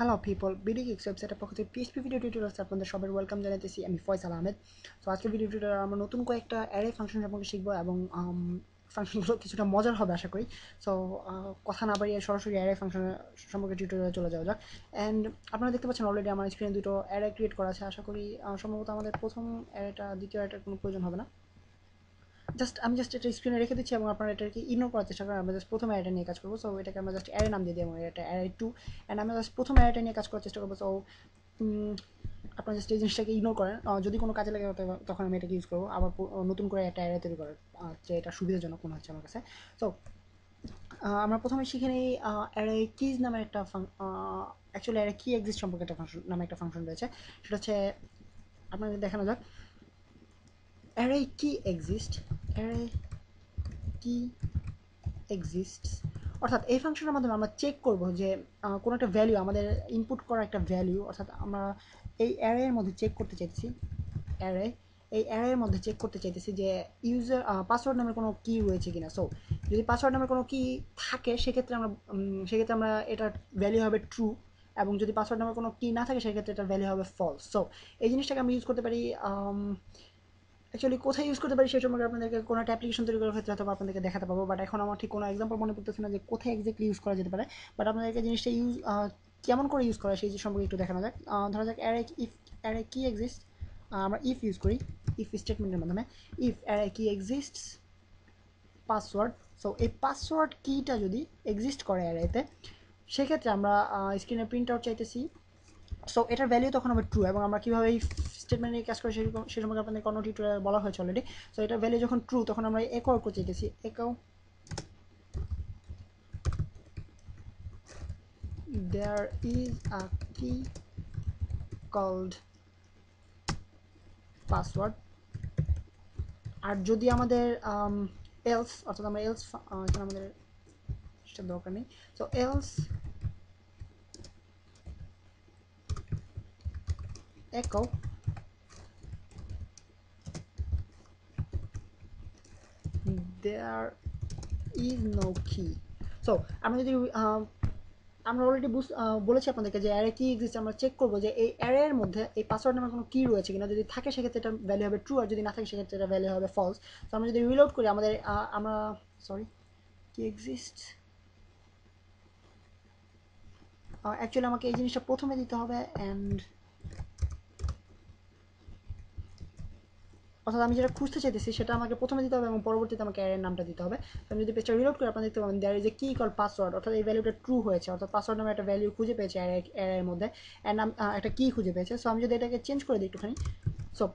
Hello people, BD kicks ওয়েবসাইটের পক্ষ থেকে পিএইচপি ভিডিও টিউটোরিয়ালস আপনাদের সবাই ওয়েলকাম জানাতেছি। আমি ফয়সাল আহমেদ। তো আজকের ভিডিও টিউটোরিয়াল আমরা নতুন কয়েকটা অ্যারে ফাংশন সম্পর্কে শিখবো এবং ফাংশনগুলো কিছুটা মজার হবে আশা করি। সো কথা না বাড়িয়ে সরাসরি অ্যারে ফাংশন সম্পর্কে টিউটোরিয়ালে চলে যাওয়া যাক। অ্যান্ড আপনারা দেখতে পাচ্ছেন অলরেডি আমার স্ক্রিনে দুটো অ্যারে ক্রিয়েট করা আছে। আশা করি সম্ভবত আমাদের প্রথম অ্যারেটা দ্বিতীয় অ্যারেটার কোনো প্রয়োজন হবে না। আমি জাস্ট এটা স্ক্রিনে রেখে দিচ্ছি এবং আপনারা এটাকে ইগনোর করার চেষ্টা করেন। আমরা জাস্ট প্রথম অ্যারেটা নিয়ে কাজ করবো। সো এটাকে আমরা জাস্ট অ্যারে নাম দিয়ে দিই এবং এটা অ্যারে টু। অ্যান্ড আমরা জাস্ট প্রথম অ্যারেটা নিয়ে কাজ করার চেষ্টা করবো। সো আপনারা জাস্ট এই জিনিসটাকে ইগনোর করেন। যদি কোনো কাজে লাগে তখন আমি এটাকে ইউজ করবো আবার নতুন করে একটা অ্যারে তৈরি করার, যে এটা সুবিধাজনক মনে হচ্ছে আমার কাছে। সো আমরা প্রথমে শিখে নিই অ্যারে কিজ নামে একটা অ্যাকচুয়ালি অ্যারে কি এক্সিস্ট সম্পর্কে একটা ফাংশন নামে একটা ফাংশন রয়েছে। সেটা হচ্ছে আপনাদের দেখানো যাক। অ্যারে কি এক্সিস্ট, অ্যারে কি এক্সিস্টস, অর্থাৎ এই ফাংশনের মাধ্যমে আমরা চেক করব যে কোনো একটা ভ্যালু, আমাদের ইনপুট করা একটা ভ্যালু, অর্থাৎ আমরা এই অ্যারের মধ্যে চেক করতে চাইছি অ্যারে এই অ্যারের মধ্যে চেক করতে চাইতেছি যে ইউজার পাসওয়ার্ড নামের কোনো কি রয়েছে কিনা। সো যদি পাসওয়ার্ড নামের কোনো কি থাকে সেক্ষেত্রে আমরা এটার ভ্যালু হবে ট্রু, এবং যদি পাসওয়ার্ড নামের কোনো কি না থাকে সেক্ষেত্রে এটার ভ্যালু হবে ফলস। সো এই জিনিসটাকে আমি ইউজ করতে পারি অ্যাকচুয়ালি কোথায় ইউজ করতে পারি সেই সম্পর্কে আপনাদেরকে কোনো একটা অ্যাপ্লিকেশন তৈরি করার ক্ষেত্রে হয়তো আপনাদেরকে দেখাতে পারবো, বাট এখন আমার ঠিক কোনো এক্সাম্পল মনে পড়তেছে না যে কোথায় এক্স্যাক্টলি ইউজ করা যেতে পারে। বাট আপনাদেরকে জিনিসটা কেমন করে ইউজ করা সেই সম্পর্কে একটু দেখানো যাক। ধরা যাক অ্যারে কি এক্সিস্ট, আমরা ইফ ইউজ করি, ইফ স্টেটমেন্টের মাধ্যমে। ইফ অ্যারে কি এক্সিস্টস পাসওয়ার্ড, সো এই পাসওয়ার্ড কিটা যদি এক্সিস্ট করে অ্যারেতে, সেক্ষেত্রে আমরা স্ক্রিনে প্রিন্ট আউট চাইতেছি। সো এটার ভ্যালু তখন হবে ট্রু, এবং আমরা কীভাবে এই স্টেটমেন্ট নিয়ে কাজ করি সে সম্পর্কে আপনাদের কোনো টিউটোরিয়াল বলা হয়েছে অলরেডি। সো এটার ভ্যালু যখন ট্রু তখন আমরা একো আউট করতে চাইতেছি, একো দেয়ার ইজ আ কি কল্ড পাসওয়ার্ড। আর যদি আমাদের এলস, অর্থাৎ আমরা এলস এখানে আমাদের সেটা দরকার নেই। সো এলস একো দেয়ার ইজ নো কি। সো আমরা যদি আমরা অলরেডি বলেছি আপনাদেরকে যে অ্যারে কি এক্সিস্ট, আমরা চেক করবো যে এই অ্যারের মধ্যে এই পাসওয়ার্ড নামের কোনো কি রয়েছে কিনা। যদি থাকে সেক্ষেত্রে এটা ভ্যালু হবে ট্রু, আর যদি না থাকে সেক্ষেত্রে এটা ভ্যালু হবে ফলস। তো আমরা যদি রিলোড করি আমাদের আমরা সরি কি এক্সিস্ট, অ্যাকচুয়ালি আমাকে এই জিনিসটা প্রথমে দিতে হবে। অ্যান্ড অর্থাৎ আমি যেটা খুঁজতে চাইতেছি সেটা আমাকে প্রথমে দিতে হবে এবং পরবর্তীতে আমাকে অ্যারের নামটা দিতে হবে। আমি যদি পেজটা রিলোড করি আপনারা দেখতে পাবেন দেয়ার ইজ এ কি কল পাসওয়ার্ড, অর্থাৎ এই ভ্যালুটা ট্রু হয়েছে, অর্থাৎ পাসওয়ার্ড নামে একটা ভ্যালু খুঁজে পেয়েছে অ্যারের মধ্যে। অ্যান্ড একটা কি খুঁজে পেয়েছে। সো আমি যদি এটাকে চেঞ্জ করে দিই একটুখানি, সো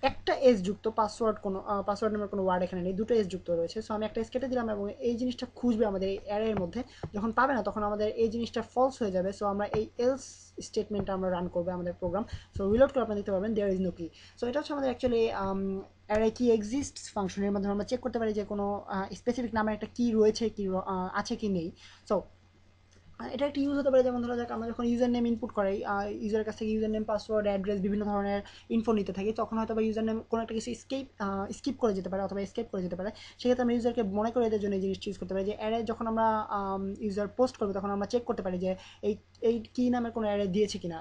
একটা এস যুক্ত পাসওয়ার্ড, কোনো পাসওয়ার্ড নামের কোনো ওয়ার্ড এখানে নেই, দুটো এস যুক্ত রয়েছে। সো আমি একটা এস কেটে দিলাম এবং এই জিনিসটা খুঁজবে আমাদের এই অ্যারের মধ্যে। যখন পাবে না তখন আমাদের এই জিনিসটা ফলস হয়ে যাবে। সো আমরা এই এলস স্টেটমেন্টটা আমরা রান করবো আমাদের প্রোগ্রাম। সো রিলোড করে আপনারা দেখতে পাবেন দেয়ার ইজ নো কি। সো এটা হচ্ছে আমাদের অ্যাকচুয়ালি অ্যারে কি এক্সিস্ট ফাংশনের মাধ্যমে আমরা চেক করতে পারি যে কোনো স্পেসিফিক নামের একটা কি রয়েছে কি আছে কি নেই। সো এটা একটা ইউজ হতে পারে, যেমন ধরা যাক আমরা যখন ইউজার নেম ইনপুট করাই, ইউজারের কাছ থেকে ইউজার নেম, পাসওয়ার্ড, অ্যাড্রেস, বিভিন্ন ধরনের ইনফো নিতে থাকি, তখন হয়তো বা ইউজার নেম কোনো একটা কিছু স্কিপ করে যেতে পারে অথবা স্কেপ করে যেতে পারে। সেক্ষেত্রে আমরা ইউজারকে মনে করে এদের জন্য এই জিনিসটা ইউজ করতে পারি যে অ্যারে যখন আমরা ইউজার পোস্ট করবো তখন আমরা চেক করতে পারি যে এই এই কি নামের কোনো অ্যারে দিয়েছে কিনা,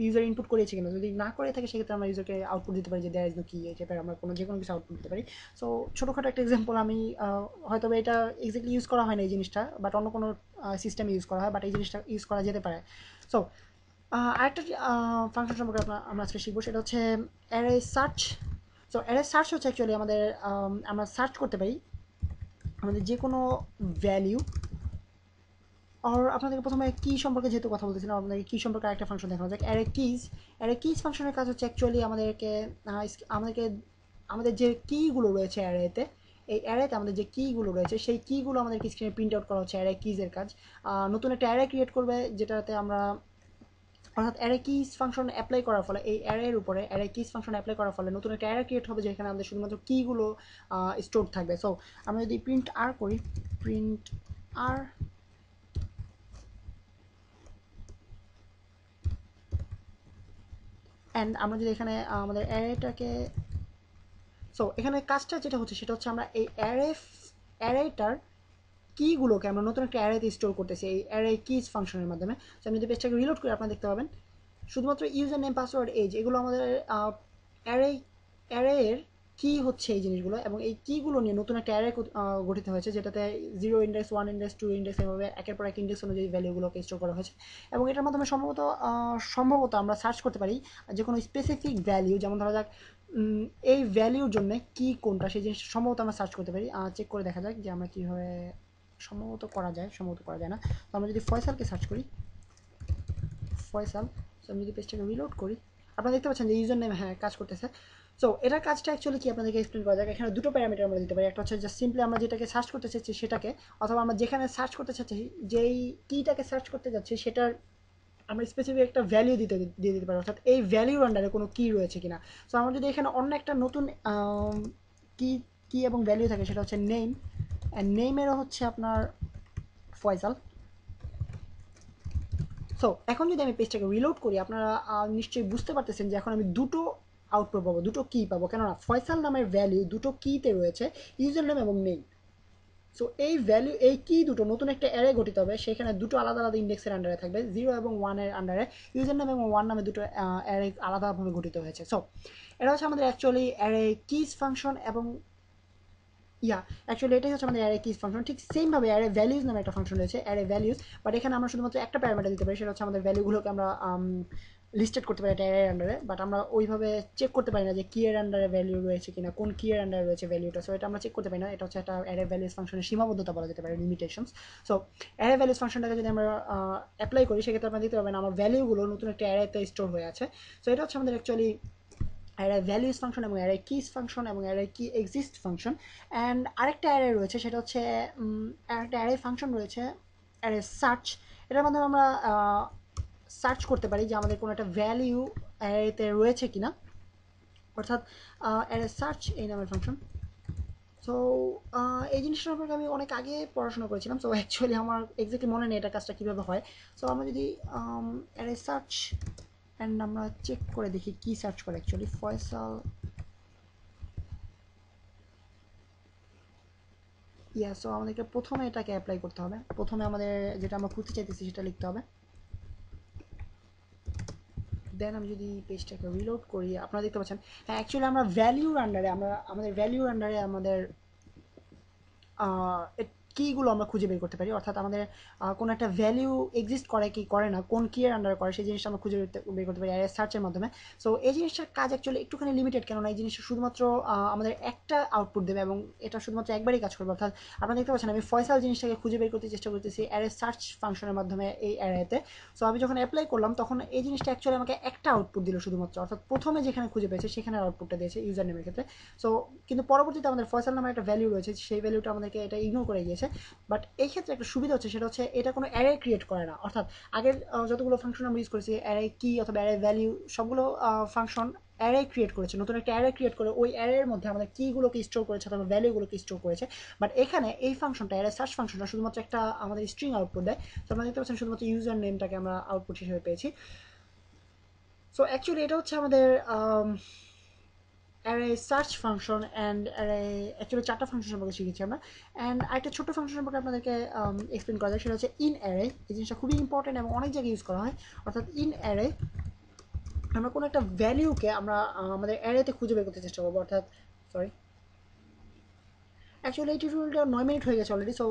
ইউজার ইনপুট করেছে কিনা। যদি না করে থাকে সেক্ষেত্রে আমরা ইউজারকে আউটপুট দিতে পারি যে দেয়ার ইজ নো কি, এই টাইপের আমরা যে কোনো কিছু আউটপুট দিতে পারি। সো ছোটোখাটো একটা এক্সাম্পল, আমি হয়তো এটা এক্স্যাক্টলি ইউজ করা হয় না এই জিনিসটা, বাট অন্য কোনো সিস্টেমে ইউজ করা হয়, বাট এই জিনিসটা ইউজ করা যেতে পারে। সো আরেকটা ফাংশন সম্পর্কে আমরা আজকে শিখবো, সেটা হচ্ছে array search. So array search হচ্ছে অ্যাকচুয়ালি আমাদের আমরা সার্চ করতে পারি আমাদের যে কোনো ভ্যালিউ। আর আপনাদেরকে প্রথমে কি সম্পর্কে যেহেতু কথা বলতেছিলাম, আপনাদেরকে কি সম্পর্কে আরেকটা ফাংশন দেখানো যাক, অ্যারে কিজ ফাংশনের কাজ হচ্ছে অ্যাকচুয়ালি আমাদেরকে আমাদের যে কিগুলো রয়েছে অ্যারেতে, এই অ্যারেতে আমাদের যে কিগুলো রয়েছে সেই কিগুলো আমাদেরকে স্ক্রিনে প্রিন্ট আউট করা হচ্ছে অ্যারে কিজের কাজ। নতুন একটা অ্যারে ক্রিয়েট করবে যেটাতে আমরা, অর্থাৎ অ্যারে কিজ ফাংশন অ্যাপ্লাই করার ফলে, এই অ্যারের উপরে অ্যারে কিজ ফাংশন অ্যাপ্লাই করার ফলে নতুন একটা অ্যারে ক্রিয়েট হবে যেখানে আমাদের শুধুমাত্র কিগুলো স্টোর থাকবে। সো আমরা যদি প্রিন্ট আর করি, প্রিন্ট আর, অ্যান্ড আমরা যদি এখানে আমাদের অ্যারেটাকে, সো এখানে কাজটা যেটা হচ্ছে সেটা হচ্ছে আমরা এই অ্যারেটার কিগুলোকে আমরা নতুন একটা অ্যারেতে স্টোর করতেছি এই অ্যারে কিজ ফাংশনের মাধ্যমে। তো আমি যদি পেজটাকে রিলোড করি আপনারা দেখতে পাবেন শুধুমাত্র ইউজার নেম, পাসওয়ার্ড, এজ এগুলো আমাদের অ্যারে অ্যারের কি হচ্ছে এই জিনিসগুলো, এবং এই কিগুলো নিয়ে নতুন একটা অ্যারে গঠিত হয়েছে যেটাতে 0 ইন্ডেক্স, 1 ইন্ডেক্স, 2 ইন্ডেক্স এভাবে একের পর এক ইন্ডেক্স অনুযায়ী ভ্যালুগুলোকে স্টোর করা হয়েছে। এবং এটার মাধ্যমে সম্ভবত আমরা সার্চ করতে পারি যে কোনো স্পেসিফিক ভ্যালু, যেমন ধরা যাক এই ভ্যালুর জন্য কি কোনটা, সেই জিনিসটা সম্ভবত আমরা সার্চ করতে পারি। চেক করে দেখা যাক যে আমরা কীভাবে সম্ভবত করা যায়, সম্ভবত করা যায় না। তো আমরা যদি ফয়সালকে সার্চ করি, ফয়সাল, সো আমি যদি পেজটাকে রিলোড করি আপনারা দেখতে পাচ্ছেন যে ইউজার নেম হ্যাঁ কাজ করতেছে। সো এটার কাজটা অ্যাকচুয়ালি কি আপনাদেরকে এক্সপ্লেন করা যাক। এখানে দুটো প্যারামিটার আমরা দিতে পারি, একটা হচ্ছে জাস্ট সিম্পলি আমরা যেটাকে সার্চ করতে চাচ্ছি সেটাকে, অথবা আমরা যেখানে সার্চ করতে চাচ্ছি যেই কিটাকে সার্চ করতে যাচ্ছি সেটার আমরা স্পেসিফিক একটা ভ্যালু দিয়ে দিতে পারি, অর্থাৎ এই ভ্যালুর আন্ডারে কোনো কি রয়েছে কিনা। সো আমরা যদি এখানে অন্য একটা নতুন কি কি এবং ভ্যালু থাকে সেটা হচ্ছে নেম, অ্যান্ড নেমেরও হচ্ছে আপনার ফয়সাল। সো এখন যদি আমি পেজটাকে রিলোড করি আপনারা নিশ্চয়ই বুঝতে পারতেছেন যে এখন আমি দুটো আউটপুট পাবো, দুটো কি পাবো, কেননা ফয়সাল নামের ভ্যালু দুটো কিতে রয়েছে, ইউজার নেম এবং নেম। সো এই ভ্যালু এই কি দুটো নতুন একটা অ্যারে গঠিত হবে, সেখানে দুটো আলাদা আলাদা ইন্ডেক্সের আন্ডারে থাকবে, 0 এবং 1 এর আন্ডারে ইউজার নেম এবং 1 নামে দুটো অ্যারে আলাদাভাবে গঠিত হয়েছে। সো এটা হচ্ছে আমাদের অ্যাকচুয়ালি অ্যারে কিজ ফাংশন, এবং অ্যাকচুয়ালি এটাই হচ্ছে আমাদের অ্যারে কিজ ফাংশন। ঠিক সেমভাবে অ্যারে ভ্যালিউজ নামে একটা ফাংশন রয়েছে, অ্যারে ভ্যালিউজ, বাট এখানে আমরা শুধুমাত্র একটা প্যারামিটার দিতে পারি, সেটা হচ্ছে আমাদের ভ্যালুগুলোকে আমরা লিস্টেড করতে পারি একটা অ্যারের আন্ডারে, বাট আমরা ওইভাবে চেক করতে পারি না যে কি এর আন্ডারে ভ্যালু রয়েছে কিনা, কোন কি এর আন্ডারে রয়েছে ভ্যালুটা। সো এটা আমরা চেক করতে পারি না, এটা হচ্ছে একটা অ্যারে ভ্যালিউজ ফাংশনের সীমাবদ্ধতা বলা যেতে পারে, লিমিটেশনস। সো অ্যারে ভ্যালিউজ ফাংশনটাকে যদি আমরা অ্যাপ্লাই করি সেক্ষেত্রে আপনারা দিতে পারবেন আমার ভ্যালুগুলো নতুন একটা অ্যারেতে স্টোর হয়ে আছে। সো এটা হচ্ছে আমাদের অ্যাকচুয়ালি অ্যারে ভ্যালিউজ ফাংশন এবং অ্যারে কিজ ফাংশন এবং অ্যারে কি এক্সিস্ট ফাংশন। অ্যান্ড আরেকটা অ্যারে রয়েছে সেটা হচ্ছে একটা অ্যারে ফাংশন রয়েছে অ্যারে সার্চ। এটার মাধ্যমে আমরা সার্চ করতে পারি যে আমাদের কোনো একটা ভ্যালিউ অ্যারেতে রয়েছে কিনা, অর্থাৎ অ্যারে সার্চ এই নামের ফাংশন। সো এই জিনিসটা সম্পর্কে আমি অনেক আগে পড়াশোনা করেছিলাম, সো অ্যাকচুয়ালি আমার এক্স্যাক্টলি মনে নেই এটা কাজটা কীভাবে হয়। সো আমরা যদি অ্যারে সার্চ অ্যান্ড আমরা চেক করে দেখি কি সার্চ করে অ্যাকচুয়ালি ফয়সাল। সো আমাদেরকে প্রথমে এটাকে অ্যাপ্লাই করতে হবে, প্রথমে আমাদের যেটা আমরা খুঁজতে চাইতেছি সেটা লিখতে হবে। দেন আমি যদি পেজটাকে রিলোড করি আপনারা দেখতে পাচ্ছেন হ্যাঁ অ্যাকচুয়ালি আমরা ভ্যালিউর আন্ডারে আমাদের ভ্যালিউর আন্ডারে আমাদের কিগুলো আমরা খুঁজে বের করতে পারি, অর্থাৎ আমাদের কোনো একটা ভ্যালু এক্সিস্ট করে কি করে না, কোন কি এর আন্ডারে করে সেই জিনিসটা আমরা খুঁজে বের করতে পারি অ্যারে সার্চের মাধ্যমে। সো এই জিনিসটার কাজ অ্যাকচুয়ালি একটুখানি লিমিটেড, কেননা এই জিনিসটা শুধুমাত্র আমাদের একটা আউটপুট দেবে এবং এটা শুধুমাত্র একবারই কাজ করবে। অর্থাৎ আপনারা দেখতে পাচ্ছেন আমি ফয়সাল জিনিসটাকে খুঁজে বের করতে চেষ্টা করতেছি অ্যারে সার্চ ফাংশনের মাধ্যমে এই অ্যারেতে। সো আমি যখন অ্যাপ্লাই করলাম তখন এই জিনিসটা অ্যাকচুয়ালি আমাকে একটা আউটপুট দিল শুধুমাত্র, অর্থাৎ প্রথমে যেখানে খুঁজে পেয়েছে সেখানে আউটপুটটা দিয়েছে ইউজার নেমের ক্ষেত্রে। সো কিন্তু পরবর্তীতে আমাদের ফয়সাল নামে একটা ভ্যালু রয়েছে, সেই ভ্যালুটা আমাদেরকে এটা ইগনোর করে গিয়েছে। বাট এই ক্ষেত্রে একটা সুবিধা হচ্ছে সেটা হচ্ছে এটা কোনো অ্যারে ক্রিয়েট করে না, অর্থাৎ আগের যতগুলো ফাংশন আমরা ইউজ করেছি অ্যারে কি অথবা অ্যারে ভ্যালু সবগুলো ফাংশন অ্যারে ক্রিয়েট করেছে, নতুন একটা অ্যারে ক্রিয়েট করে ওই অ্যারের মধ্যে আমাদের কিগুলোকে স্টোর করেছে অথবা ভ্যালুগুলোকে স্টোর করেছে। বাট এখানে এই ফাংশনটা অ্যারে সার্চ ফাংশনটা শুধুমাত্র একটা আমাদের স্ট্রিং আউটপুট দেয়। তো আমরা দেখতে পাচ্ছেন শুধুমাত্র ইউজার নেমটাকে আমরা আউটপুট হিসেবে পেয়েছি। সো অ্যাকচুয়ালি এটা হচ্ছে আমাদের array search function and array actually চারটা ফাংশন সম্পর্কে শিখেছি আমরা। অ্যান্ড আরেকটা ছোট্ট ফাংশন সম্পর্কে আপনাদেরকে এক্সপ্লেন করা যায়, সেটা হচ্ছে ইন অ্যারে। এই জিনিসটা খুবই ইম্পর্টেন্ট এবং অনেক জায়গায় ইউজ করা হয়। অর্থাৎ ইন অ্যারে আমরা কোনো একটা ভ্যালিউকে আমরা আমাদের অ্যারেতে খুঁজে বের করতে চেষ্টা করবো, অর্থাৎ সরি অ্যাকচুয়ালি এই টিউটোরিয়ালটা 9 মিনিট হয়ে গেছে অলরেডি। সো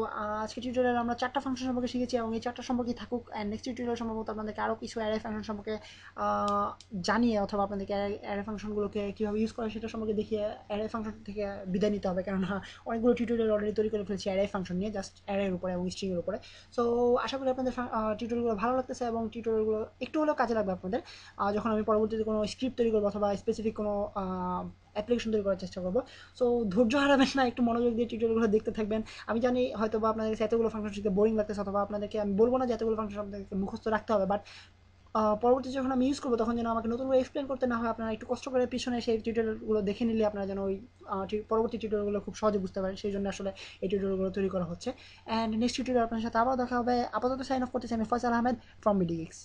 আজকে টিউটোরিয়াল আমরা চারটা ফাংশন সম্পর্কে শিখেছি এবং এই চারটা সম্পর্কে থাকুক। অ্যান্ড নেক্সট টিউটোরিয়াল সম্ভবত আপনাদেরকে আরও কিছু অ্যারে ফাংশন সম্পর্কে জানিয়ে অথবা আপনাদেরকে অ্যারে ফাংশনগুলোকে কীভাবে ইউজ করে সেটা সম্পর্কে দেখিয়ে অ্যারে ফাংশন থেকে বিদায় নিতে হবে, কেননা অনেকগুলো টিউটোরিয়াল অলরেডি তৈরি করে ফেলছি অ্যারে ফাংশন নিয়ে, জাস্ট অ্যারের উপরে এবং স্ট্রিংয়ের উপরে। সো আশা করি আপনাদের টিউটোরিয়ালগুলো ভালো লাগতেছে এবং টিউটোরিয়ালগুলো একটু হলেও কাজে লাগবে আপনাদের যখন আমি পরবর্তীতে কোনো স্ক্রিপ্ট তৈরি করবো অথবা স্পেসিফিক কোনো অ্যাপ্লিকেশন তৈরি করার চেষ্টা করবো। সো ধৈর্য হারাবেন না, একটু মনোযোগ দিয়ে টিউটোরিয়ালগুলো দেখতে থাকবেন। আমি জানি হয়তো বা আপনাদের কাছে এতগুলো ফাংশন শিখতে বোরিং লাগতেছে, অথবা আপনাদেরকে আমি বলবো না যে এতগুলো ফাংশন আপনাদেরকে মুখস্থ রাখতে হবে, বাট পরবর্তীতে যখন আমি ইউজ করবো তখন যেন আমাকে নতুন করে এক্সপ্লেন করতে না হয়, আপনারা একটু কষ্ট করে পিছনে সেই টিউটোরিয়ালগুলো দেখে নিলে আপনারা যেন ওই পরবর্তী টিউটোরিয়ালগুলো খুব সহজে বুঝতে পারেন। সেই জন্য আসলে এই টিউটোরিয়ালগুলো তৈরি করা হচ্ছে। অ্যান্ড নেক্সট টিউটোরিয়াল আপনার সাথে আবার দেখা হবে। আপাতত সাইন অফ করতেছি আমি ফয়সাল আহমেদ ফ্রম বিডিএক্স।